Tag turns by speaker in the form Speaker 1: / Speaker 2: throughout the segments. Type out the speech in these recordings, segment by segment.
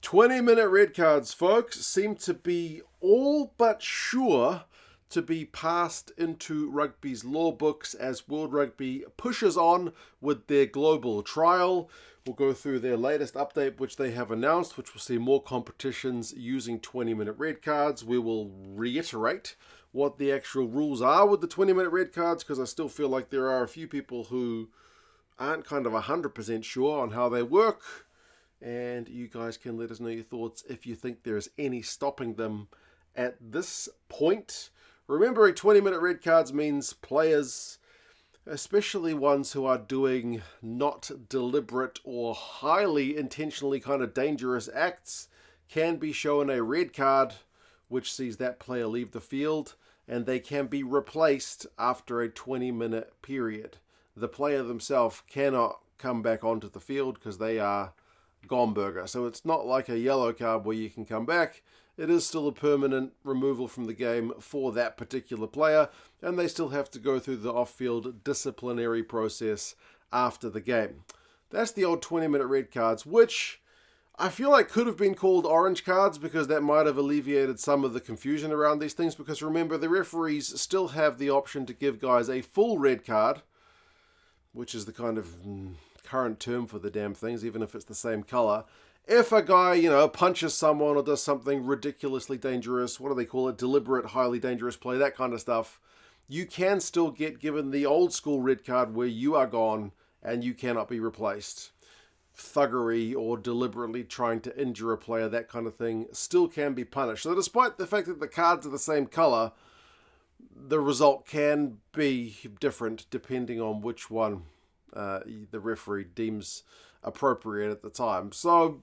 Speaker 1: 20-minute red cards, folks, seem to be all but sure to be passed into rugby's law books as World Rugby pushes on with their global trial. We'll go through their latest update, which they have announced, which will see more competitions using 20-minute red cards. We will reiterate what the actual rules are with the 20-minute red cards, because I still feel like there are a few people who aren't kind of 100% sure on how they work. And you guys can let us know your thoughts if you think there's any stopping them at this point. Remembering 20-minute red cards means players, especially ones who are doing not deliberate or highly intentionally kind of dangerous acts, can be shown a red card, which sees that player leave the field, and they can be replaced after a 20-minute period. The player themselves cannot come back onto the field because they are gone burger. So it's not like a yellow card where you can come back. It is still a permanent removal from the game for that particular player, and they still have to go through the off-field disciplinary process after the game. That's the old 20-minute red cards, which I feel like could have been called orange cards because that might have alleviated some of the confusion around these things, because remember, the referees still have the option to give guys a full red card, which is the kind of current term for the damn things, even if it's the same color. If a guy, punches someone or does something ridiculously dangerous, what do they call it? Deliberate, highly dangerous play, that kind of stuff, you can still get given the old school red card where you are gone and you cannot be replaced. Thuggery or deliberately trying to injure a player, that kind of thing, still can be punished. So despite the fact that the cards are the same color, the result can be different depending on which one the referee deems appropriate at the time. So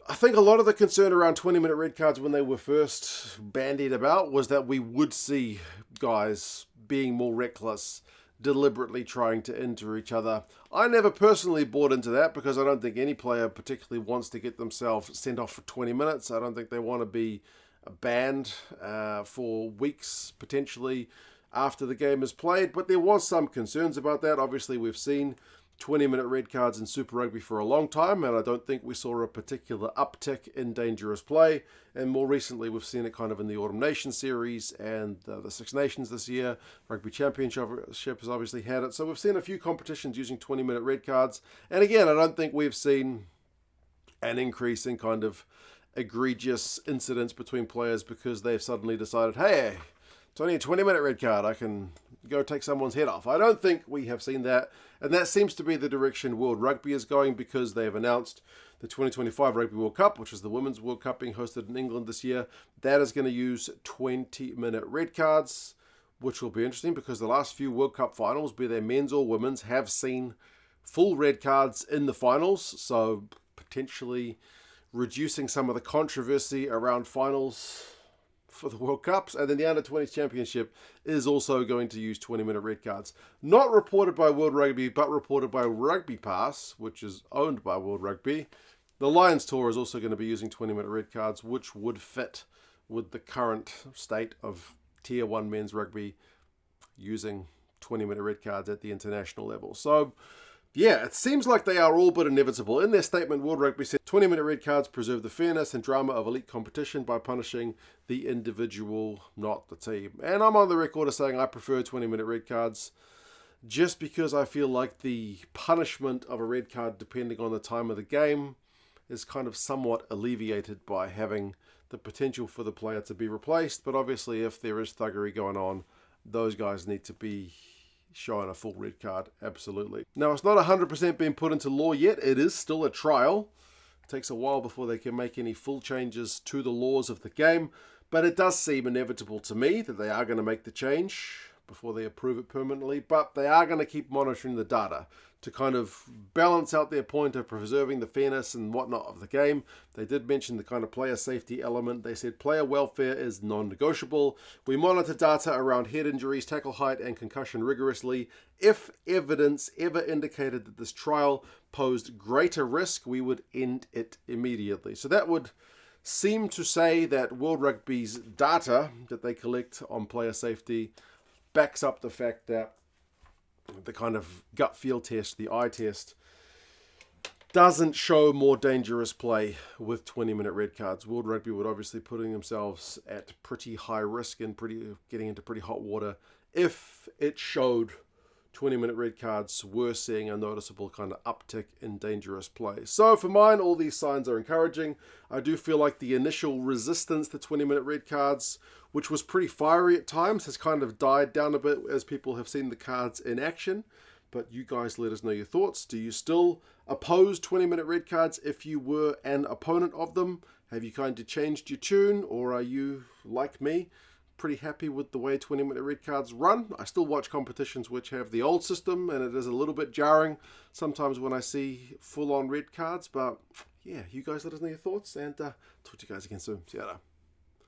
Speaker 1: I think a lot of the concern around 20-minute red cards when they were first bandied about was that we would see guys being more reckless, deliberately trying to injure each other. I never personally bought into that because I don't think any player particularly wants to get themselves sent off for 20 minutes. I don't think they want to be banned for weeks potentially after the game is played, but there was some concerns about that. Obviously, we've seen 20-minute red cards in Super Rugby for a long time, and I don't think we saw a particular uptick in dangerous play. And more recently, we've seen it kind of in the Autumn Nations series and the Six Nations this year. Rugby Championship has obviously had it. So we've seen a few competitions using 20-minute red cards. And again, I don't think we've seen an increase in kind of egregious incidents between players because they've suddenly decided, hey, it's only a 20-minute red card, I can go take someone's head off. I don't think we have seen that, and that seems to be the direction World Rugby is going, because they have announced the 2025 Rugby World Cup, which is the Women's World Cup being hosted in England this year. That is going to use 20-minute red cards, which will be interesting because the last few World Cup finals, be they men's or women's, have seen full red cards in the finals, so potentially reducing some of the controversy around finals for the World Cups. And then the Under-20s Championship is also going to use 20-minute red cards. Not reported by World Rugby, but reported by Rugby Pass, which is owned by World Rugby. The Lions Tour is also going to be using 20-minute red cards, which would fit with the current state of Tier 1 men's rugby using 20-minute red cards at the international level. So yeah, it seems like they are all but inevitable. In their statement, World Rugby said 20-minute red cards preserve the fairness and drama of elite competition by punishing the individual, not the team. And I'm on the record as saying I prefer 20-minute red cards just because I feel like the punishment of a red card, depending on the time of the game, is kind of somewhat alleviated by having the potential for the player to be replaced. But obviously, if there is thuggery going on, those guys need to be showing a full red card, absolutely. Now, it's not 100% been put into law yet. It is still a trial. It takes a while before they can make any full changes to the laws of the game, but it does seem inevitable to me that they are going to make the change before they approve it permanently, but they are going to keep monitoring the data to kind of balance out their point of preserving the fairness and whatnot of the game. They did mention the kind of player safety element. They said player welfare is non-negotiable. We monitor data around head injuries, tackle height, and concussion rigorously. If evidence ever indicated that this trial posed greater risk, we would end it immediately. So that would seem to say that World Rugby's data that they collect on player safety backs up the fact that the kind of gut feel test, the eye test, doesn't show more dangerous play with 20-minute red cards. World Rugby would obviously putting themselves at pretty high risk and getting into pretty hot water if it showed 20-minute red cards were seeing a noticeable kind of uptick in dangerous play. So for mine, all these signs are encouraging. I do feel like the initial resistance to 20-minute red cards, which was pretty fiery at times, has kind of died down a bit as people have seen the cards in action. But you guys let us know your thoughts. Do you still oppose 20-minute red cards if you were an opponent of them? Have you kind of changed your tune, or are you, like me, pretty happy with the way 20-minute red cards run? I still watch competitions which have the old system, and it is a little bit jarring sometimes when I see full-on red cards. But yeah, you guys let us know your thoughts, and talk to you guys again soon. See you later.